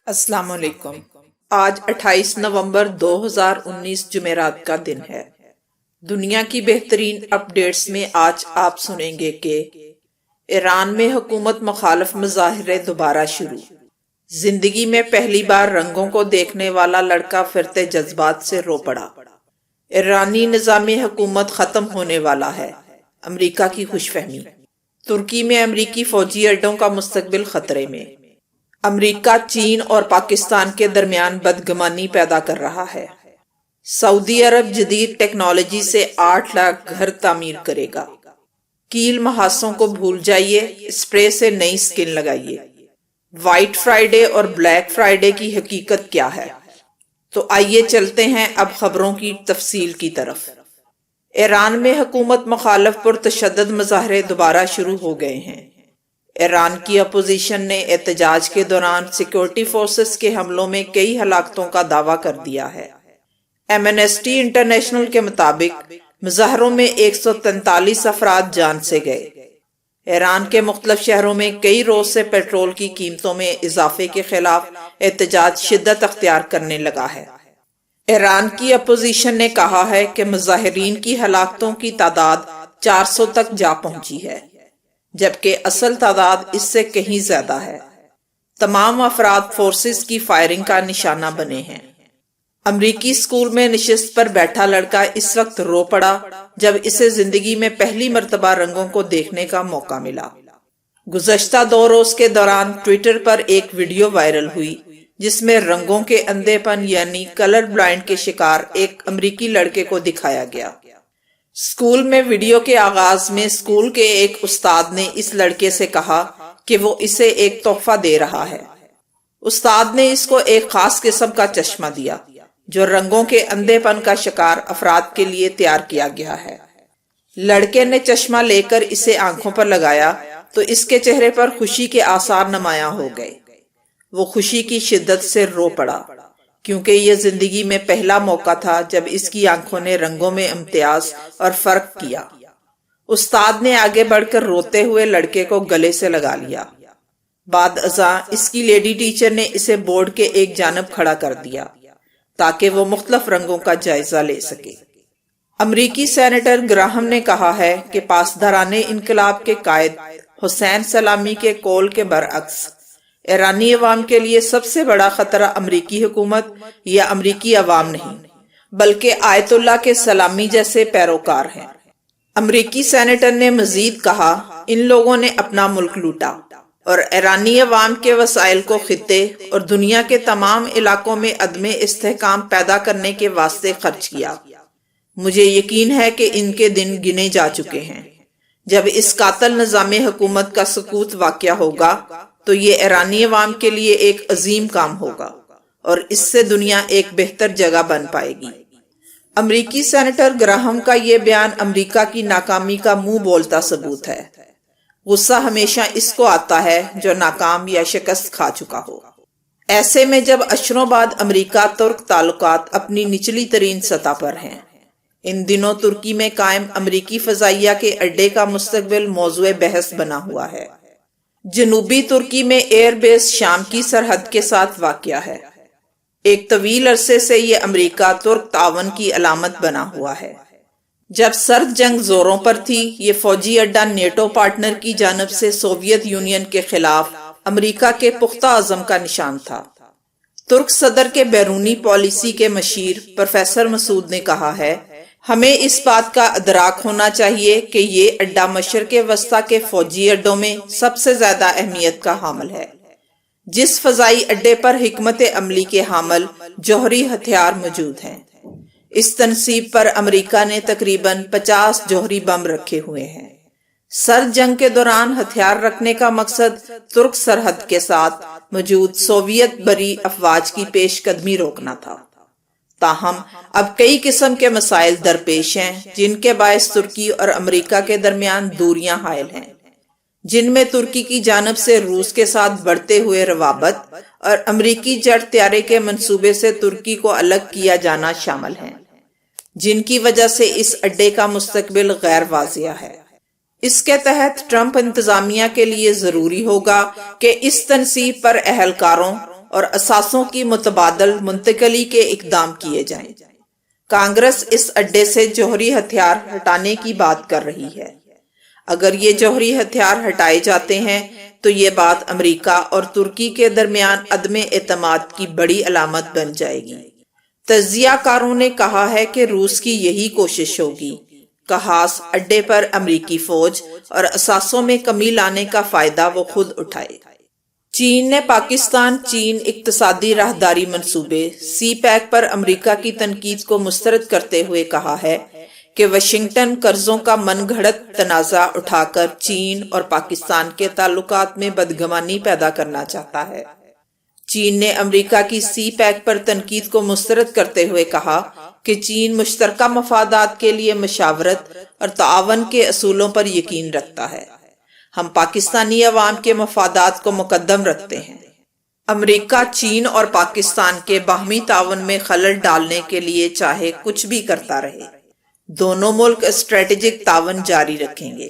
السلام علیکم۔ آج 28 نومبر 2019 جمعرات کا دن ہے۔ دنیا کی بہترین اپ ڈیٹس میں آج آپ سنیں گے کہ ایران میں حکومت مخالف مظاہرے دوبارہ شروع، زندگی میں پہلی بار رنگوں کو دیکھنے والا لڑکا فرتے جذبات سے رو پڑا، ایرانی نظام حکومت ختم ہونے والا ہے، امریکہ کی خوش فہمی، ترکی میں امریکی فوجی اڈوں کا مستقبل خطرے میں، امریکہ چین اور پاکستان کے درمیان بدگمانی پیدا کر رہا ہے، سعودی عرب جدید ٹیکنالوجی سے 8 لاکھ گھر تعمیر کرے گا، کیل محاذوں کو بھول جائیے، اسپرے سے نئی سکن لگائیے، وائٹ فرائیڈے اور بلیک فرائیڈے کی حقیقت کیا ہے؟ تو آئیے چلتے ہیں اب خبروں کی تفصیل کی طرف۔ ایران میں حکومت مخالف پرتشدد مظاہرے دوبارہ شروع ہو گئے ہیں۔ ایران کی اپوزیشن نے احتجاج کے دوران سیکورٹی فورسز کے حملوں میں کئی ہلاکتوں کا دعویٰ کر دیا ہے۔ ایمنسٹی انٹرنیشنل کے مطابق مظاہروں میں 143 افراد جان سے گئے۔ ایران کے مختلف شہروں میں کئی روز سے پیٹرول کی قیمتوں میں اضافے کے خلاف احتجاج شدت اختیار کرنے لگا ہے۔ ایران کی اپوزیشن نے کہا ہے کہ مظاہرین کی ہلاکتوں کی تعداد 400 تک جا پہنچی ہے، جبکہ اصل تعداد اس سے کہیں زیادہ ہے۔ تمام افراد فورسز کی فائرنگ کا نشانہ بنے ہیں۔ امریکی اسکول میں نشست پر بیٹھا لڑکا اس وقت رو پڑا جب اسے زندگی میں پہلی مرتبہ رنگوں کو دیکھنے کا موقع ملا۔ گزشتہ 2 روز کے دوران ٹویٹر پر ایک ویڈیو وائرل ہوئی جس میں رنگوں کے اندھے پن یعنی کلر بلائنڈ کے شکار ایک امریکی لڑکے کو دکھایا گیا۔ اسکول میں ویڈیو کے آغاز میں اسکول کے ایک استاد نے اس لڑکے سے کہا کہ وہ اسے ایک تحفہ دے رہا ہے۔ استاد نے اس کو ایک خاص قسم کا چشمہ دیا جو رنگوں کے اندھے پن کا شکار افراد کے لیے تیار کیا گیا ہے۔ لڑکے نے چشمہ لے کر اسے آنکھوں پر لگایا تو اس کے چہرے پر خوشی کے آثار نمایاں ہو گئے۔ وہ خوشی کی شدت سے رو پڑا کیونکہ یہ زندگی میں پہلا موقع تھا جب اس کی آنکھوں نے رنگوں میں امتیاز اور فرق کیا۔ استاد نے آگے بڑھ کر روتے ہوئے لڑکے کو گلے سے لگا لیا۔ بعد ازاں اس کی لیڈی ٹیچر نے اسے بورڈ کے ایک جانب کھڑا کر دیا تاکہ وہ مختلف رنگوں کا جائزہ لے سکے۔ امریکی سینیٹر گراہم نے کہا ہے کہ پاسداران انقلاب کے قائد حسین سلامی کے قول کے برعکس ایرانی عوام کے لیے سب سے بڑا خطرہ امریکی حکومت یا امریکی عوام نہیں بلکہ آیت اللہ کے سلامی جیسے پیروکار ہیں۔ امریکی سینیٹر نے مزید کہا، ان لوگوں نے اپنا ملک لوٹا اور ایرانی عوام کے وسائل کو خطے اور دنیا کے تمام علاقوں میں عدم استحکام پیدا کرنے کے واسطے خرچ کیا۔ مجھے یقین ہے کہ ان کے دن گنے جا چکے ہیں۔ جب اس قاتل نظام حکومت کا سقوط واقع ہوگا تو یہ ایرانی عوام کے لیے ایک عظیم کام ہوگا اور اس سے دنیا ایک بہتر جگہ بن پائے گی۔ امریکی سینیٹر گراہم کا یہ بیان امریکہ کی ناکامی کا منہ بولتا ثبوت ہے۔ غصہ ہمیشہ اس کو آتا ہے جو ناکام یا شکست کھا چکا ہو۔ ایسے میں جب اشروں بعد امریکہ ترک تعلقات اپنی نچلی ترین سطح پر ہیں، ان دنوں ترکی میں قائم امریکی فضائیہ کے اڈے کا مستقبل موضوع بحث بنا ہوا ہے۔ جنوبی ترکی میں ایئر بیس شام کی سرحد کے ساتھ واقع ہے۔ ایک طویل عرصے سے یہ امریکہ ترک تعاون کی علامت بنا ہوا ہے۔ جب سرد جنگ زوروں پر تھی، یہ فوجی اڈا نیٹو پارٹنر کی جانب سے سوویت یونین کے خلاف امریکہ کے پختہ عزم کا نشان تھا۔ ترک صدر کے بیرونی پالیسی کے مشیر پروفیسر مسعود نے کہا ہے، ہمیں اس بات کا ادراک ہونا چاہیے کہ یہ اڈا مشرق وسطیٰ کے فوجی اڈوں میں سب سے زیادہ اہمیت کا حامل ہے۔ جس فضائی اڈے پر حکمت عملی کے حامل جوہری ہتھیار موجود ہیں، اس تنصیب پر امریکہ نے تقریباً 50 جوہری بم رکھے ہوئے ہیں۔ سرد جنگ کے دوران ہتھیار رکھنے کا مقصد ترک سرحد کے ساتھ موجود سوویت بری افواج کی پیش قدمی روکنا تھا۔ تاہم اب کئی قسم کے مسائل درپیش ہیں جن کے باعث ترکی اور امریکہ کے درمیان دوریاں حائل ہیں، جن میں ترکی کی جانب سے روس کے ساتھ بڑھتے ہوئے روابط اور امریکی جیٹ طیارے کے منصوبے سے ترکی کو الگ کیا جانا شامل ہیں، جن کی وجہ سے اس اڈے کا مستقبل غیر واضح ہے۔ اس کے تحت ٹرمپ انتظامیہ کے لیے ضروری ہوگا کہ اس تنصیب پر اہلکاروں اور اثاثوں کی متبادل منتقلی کے اقدام کیے جائیں۔ کانگریس اس اڈے سے جوہری ہتھیار ہٹانے کی بات کر رہی ہے۔ اگر یہ جوہری ہتھیار ہٹائے جاتے ہیں تو یہ بات امریکہ اور ترکی کے درمیان عدم اعتماد کی بڑی علامت بن جائے گی۔ تجزیہ کاروں نے کہا ہے کہ روس کی یہی کوشش ہوگی، کہاس اڈے پر امریکی فوج اور اثاثوں میں کمی لانے کا فائدہ وہ خود اٹھائے۔ چین نے پاکستان چین اقتصادی راہداری منصوبے سی پیک پر امریکہ کی تنقید کو مسترد کرتے ہوئے کہا ہے کہ واشنگٹن قرضوں کا من گھڑت تنازع اٹھا کر چین اور پاکستان کے تعلقات میں بدگمانی پیدا کرنا چاہتا ہے۔ چین نے امریکہ کی سی پیک پر تنقید کو مسترد کرتے ہوئے کہا کہ چین مشترکہ مفادات کے لیے مشاورت اور تعاون کے اصولوں پر یقین رکھتا ہے۔ ہم پاکستانی عوام کے مفادات کو مقدم رکھتے ہیں۔ امریکہ چین اور پاکستان کے باہمی تعاون میں خلل ڈالنے کے لیے چاہے کچھ بھی کرتا رہے، دونوں ملک اسٹریٹجک تعاون جاری رکھیں گے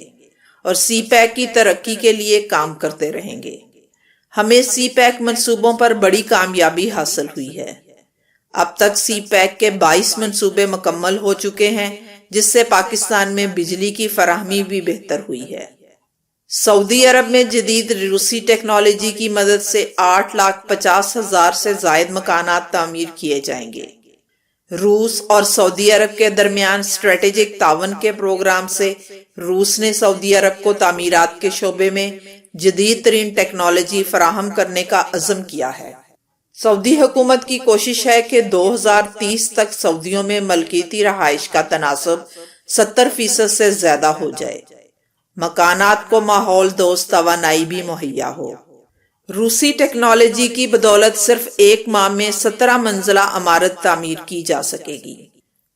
اور سی پیک کی ترقی کے لیے کام کرتے رہیں گے۔ ہمیں سی پیک منصوبوں پر بڑی کامیابی حاصل ہوئی ہے۔ اب تک سی پیک کے 22 منصوبے مکمل ہو چکے ہیں، جس سے پاکستان میں بجلی کی فراہمی بھی بہتر ہوئی ہے۔ سعودی عرب میں جدید روسی ٹیکنالوجی کی مدد سے 8,50,000 سے زائد مکانات تعمیر کیے جائیں گے۔ روس اور سعودی عرب کے درمیان اسٹریٹجک تعاون کے پروگرام سے روس نے سعودی عرب کو تعمیرات کے شعبے میں جدید ترین ٹیکنالوجی فراہم کرنے کا عزم کیا ہے۔ سعودی حکومت کی کوشش ہے کہ 2030 تک سعودیوں میں ملکیتی رہائش کا تناسب 70% سے زیادہ ہو جائے، مکانات کو ماحول دوست توانائی بھی مہیا ہو۔ روسی ٹیکنالوجی کی بدولت صرف 1 ماہ میں 17 منزلہ عمارت تعمیر کی جا سکے گی۔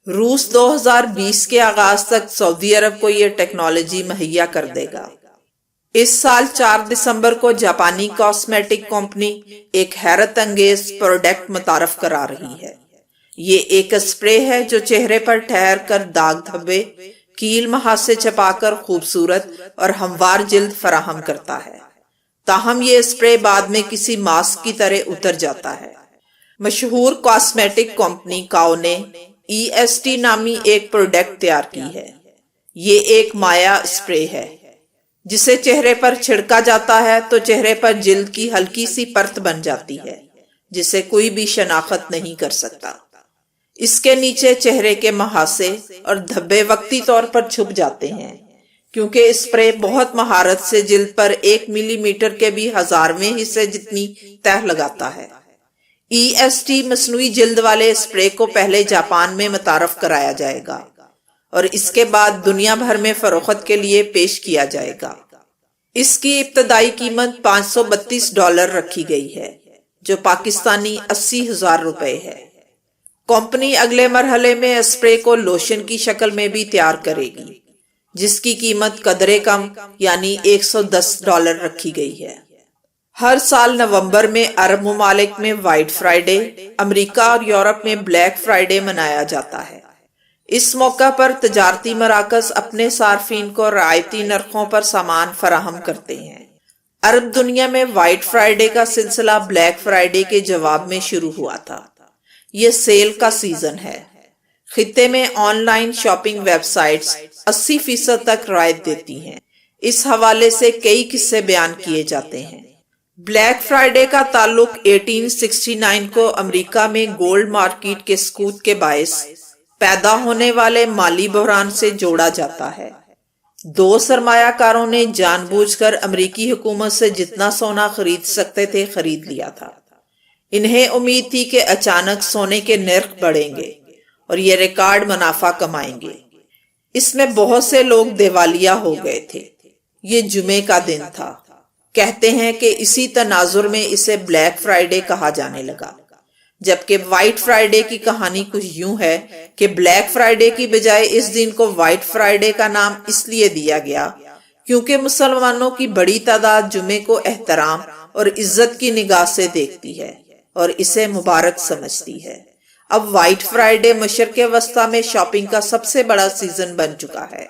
روس 2020 کے آغاز تک سعودی عرب کو یہ ٹیکنالوجی مہیا کر دے گا۔ اس سال 4 دسمبر کو جاپانی کاسمیٹک کمپنی ایک حیرت انگیز پروڈکٹ متعارف کرا رہی ہے۔ یہ ایک اسپرے ہے جو چہرے پر ٹھہر کر داغ دھبے، کیل محاسے چھپا کر خوبصورت اور ہموار جلد فراہم کرتا ہے۔ تاہم یہ اسپرے بعد میں کسی ماسک کی طرح اتر جاتا ہے۔ مشہور کاسمیٹک کمپنی کاؤ نے EST نامی ایک پروڈکٹ تیار کی ہے۔ یہ ایک مائع اسپرے ہے جسے چہرے پر چھڑکا جاتا ہے تو چہرے پر جلد کی ہلکی سی پرت بن جاتی ہے جسے کوئی بھی شناخت نہیں کر سکتا۔ اس کے نیچے چہرے کے محاسے اور دھبے وقتی طور پر چھپ جاتے ہیں، کیونکہ اسپرے بہت مہارت سے جلد پر 1 ملی میٹر کے بھی 1000ویں حصے جتنی تہ لگاتا ہے۔ EST مصنوعی جلد والے اسپرے کو پہلے جاپان میں متعارف کرایا جائے گا اور اس کے بعد دنیا بھر میں فروخت کے لیے پیش کیا جائے گا۔ اس کی ابتدائی قیمت $532 رکھی گئی ہے، جو پاکستانی 80,000 روپے ہے۔ کمپنی اگلے مرحلے میں اسپرے کو لوشن کی شکل میں بھی تیار کرے گی، جس کی قیمت قدرے کم یعنی $110 رکھی گئی ہے۔ ہر سال نومبر میں عرب ممالک میں وائٹ فرائیڈے، امریکہ اور یورپ میں بلیک فرائیڈے منایا جاتا ہے۔ اس موقع پر تجارتی مراکز اپنے صارفین کو رعایتی نرخوں پر سامان فراہم کرتے ہیں۔ عرب دنیا میں وائٹ فرائیڈے کا سلسلہ بلیک فرائیڈے کے جواب میں شروع ہوا تھا۔ یہ سیل کا سیزن ہے۔ خطے میں on line shopping web sites 80% تک رعایت دیتی ہیں۔ اس حوالے سے کئی قصے بیان کیے جاتے ہیں۔ بلیک فرائیڈے کا تعلق 1869 کو امریکہ میں گولڈ مارکیٹ کے سقوط کے باعث پیدا ہونے والے مالی بحران سے جوڑا جاتا ہے۔ 2 سرمایہ کاروں نے جان بوجھ کر امریکی حکومت سے جتنا سونا خرید سکتے تھے خرید لیا تھا۔ انہیں امید تھی کہ اچانک سونے کے نرخ بڑھیں گے اور یہ ریکارڈ منافع کمائیں گے۔ اس میں بہت سے لوگ دیوالیہ ہو گئے تھے۔ یہ جمعے کا دن تھا۔ کہتے ہیں کہ اسی تناظر میں اسے بلیک فرائیڈے کہا جانے لگا، جبکہ وائٹ فرائیڈے کی کہانی کچھ یوں ہے کہ بلیک فرائیڈے کی بجائے اس دن کو وائٹ فرائیڈے کا نام اس لیے دیا گیا کیونکہ مسلمانوں کی بڑی تعداد جمعے کو احترام اور عزت کی نگاہ سے دیکھتی ہے اور اسے مبارک سمجھتی ہے۔ اب وائٹ فرائیڈے مشرق وسطیٰ میں شاپنگ کا سب سے بڑا سیزن بن چکا ہے۔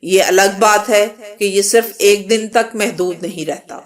یہ الگ بات ہے کہ یہ صرف ایک دن تک محدود نہیں رہتا۔